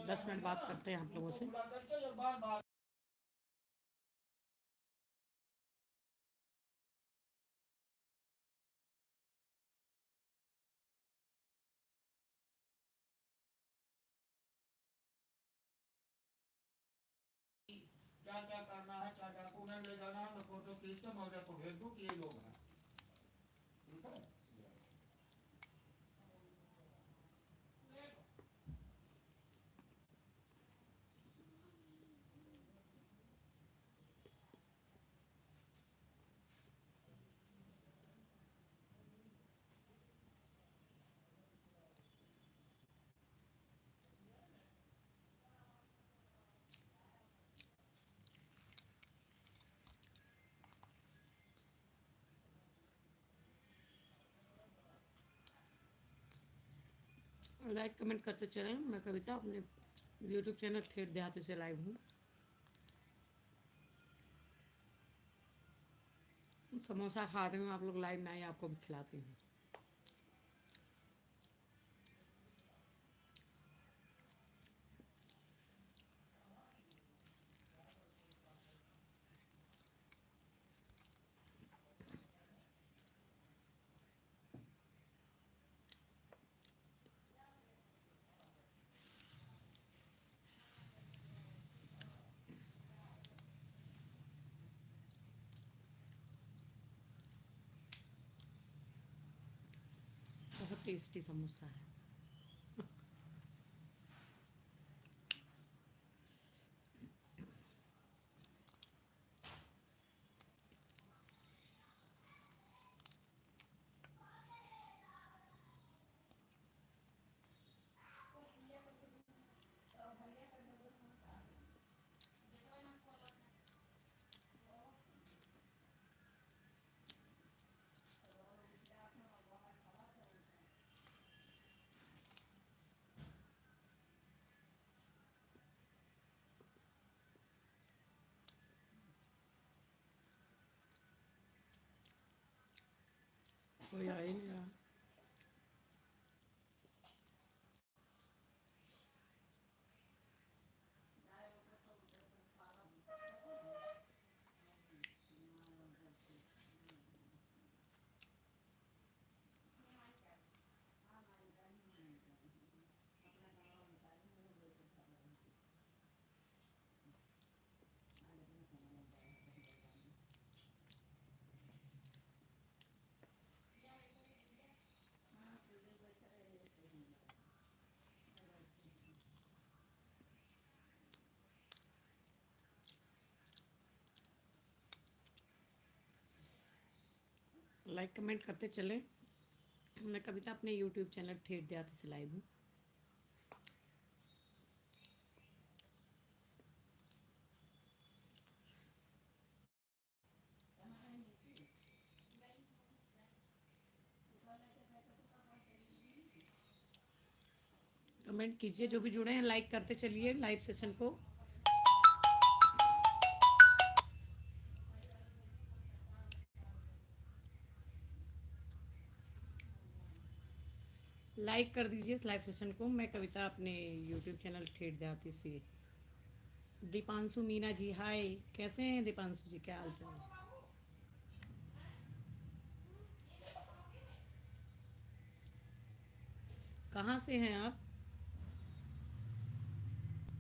10 minute बात करते हैं आप लोगों से। क्या क्या करना है, क्या क्या उन्हें ले जाना है, मैं फोटो खींच के मौजा को भेज दूँ कि ये लोग हैं। ठीक है। लाइक कमेंट करते चलें। मैं कविता अपने यूट्यूब चैनल ठेठ देहाती से लाइव हूँ। समोसा खा रही हूँ, आप लोग लाइव में आइए, आपको भी खिलाती हूँ। बहुत टेस्टी समोसा है। कोई आ ही नहीं रहा। लाइक कमेंट करते चले। मैं कविता अपने यूट्यूब चैनल ठेठ देहाती से लाइव हूँ। कमेंट कीजिए, जो भी जुड़े हैं लाइक करते चलिए लाइव सेशन को। लाइक कर दीजिए इस लाइव सेशन को। मैं कविता अपने यूट्यूब चैनल ठेठ देहाती से। दीपांशु मीना जी हाय, कैसे हैं दीपांशु जी, क्या हाल चाल है? कहाँ से हैं आप?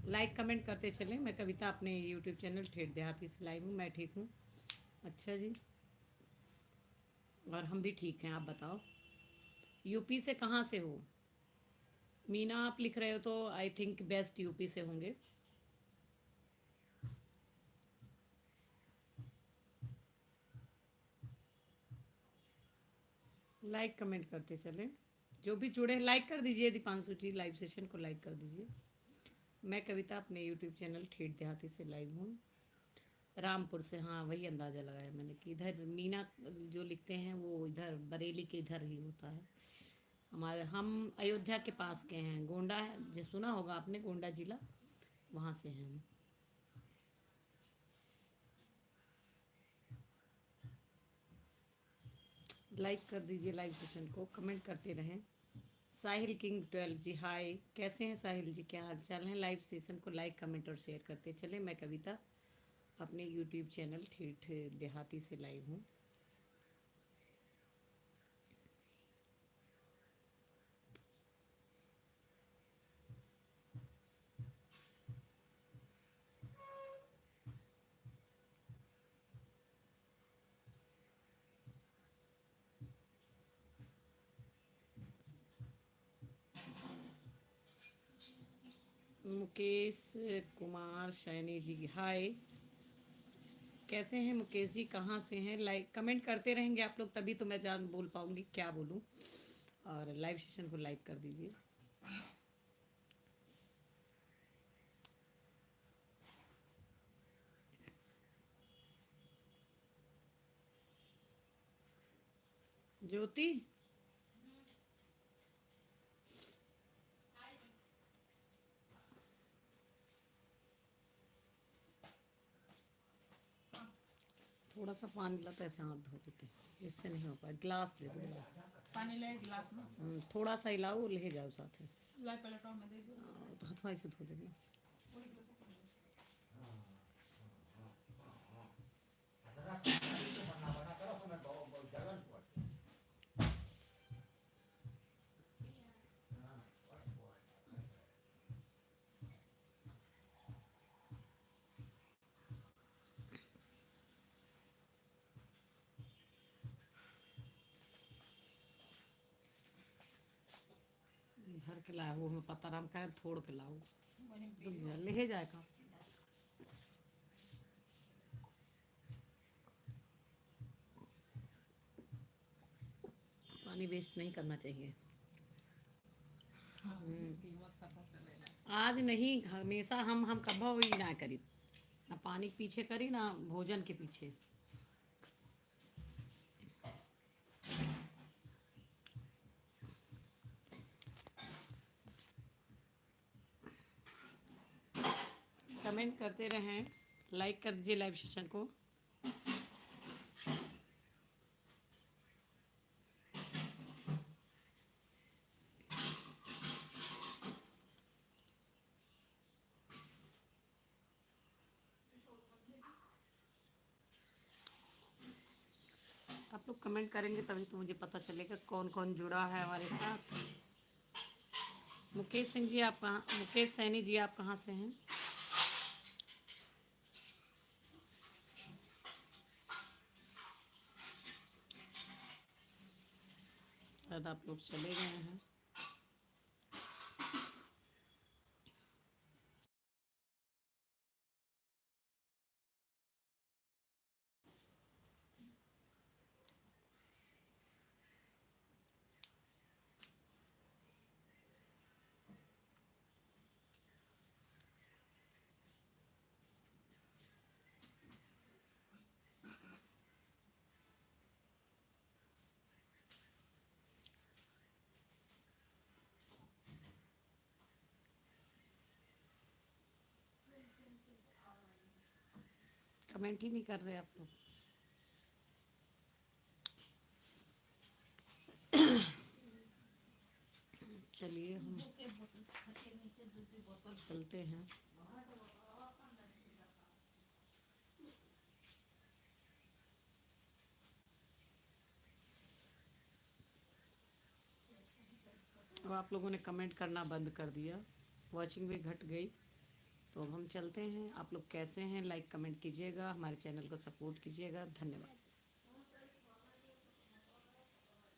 लाइक कमेंट करते चलें। मैं कविता अपने यूट्यूब चैनल ठेठ देहाती से लाइव हूँ। मैं ठीक हूँ। अच्छा जी। और हम भी ठीक हैं, आप बताओ। यूपी से कहाँ से हो? मीना आप लिख रहे हो तो आई थिंक बेस्ट यूपी से होंगे। लाइक कमेंट करते चलें। जो भी जुड़े लाइक कर दीजिए। दीपांशु जी लाइव सेशन को लाइक कर दीजिए। मैं कविता अपने यूट्यूब चैनल ठेठ देहाती से लाइव हूँ। रामपुर से, हाँ वही अंदाज़ा लगाया मैंने कि इधर मीना जो लिखते हैं वो इधर बरेली के इधर ही होता है। हमारे हम अयोध्या के पास के हैं, गोंडा है जो सुना होगा आपने, गोंडा जिला, वहाँ से हैं हम। लाइक कर दीजिए लाइव सेशन को, कमेंट करते रहें। साहिल किंग 12 जी हाय, कैसे हैं साहिल जी, क्या हाल चाल है। लाइव सेशन को लाइक कमेंट और शेयर करते चले। मैं कविता अपने यूट्यूब चैनल ठेठ देहाती से लाइव हूँ। मुकेश कुमार सैनी जी हाय, कैसे हैं मुकेश जी, कहाँ से हैं। लाइक कमेंट करते रहेंगे आप लोग, तभी तो मैं जान बोल पाऊँगी क्या बोलूँ। और लाइव सेशन को लाइक कर दीजिए। ज्योति थोड़ा सा पानी लाता, ऐसे हाथ धो लेते, इससे नहीं हो पाए। गिलास दे दो गिलास। पानी ले गिलास में थोड़ा सा हिलाओ, ले जाओ साथ में। लाई पलटो में दे दो। तो हथवा से धो लेना। भर के लाओ, वो मैं पता राम का थोड़ के लाओ। रुक जा, ले जाएगा। पानी वेस्ट नहीं करना चाहिए। आज नहीं, हमेशा हम कभी भी ना करी, ना पानी के पीछे करी ना भोजन के पीछे। कमेंट करते रहें, लाइक कर दीजिए लाइव सेशन को। आप लोग कमेंट करेंगे तभी तो मुझे पता चलेगा कौन कौन जुड़ा है हमारे साथ। मुकेश सिंह जी आप कहाँ, मुकेश सैनी जी आप कहाँ से हैं। शायद आप लोग चले गए हैं। कमेंट ही नहीं कर रहे आप लोग। चलिए हम चलते हैं। अब आप लोगों ने कमेंट करना बंद कर दिया, वॉचिंग भी घट गई। तो अब हम चलते हैं। आप लोग कैसे हैं, लाइक कमेंट कीजिएगा, हमारे चैनल को सपोर्ट कीजिएगा। धन्यवाद।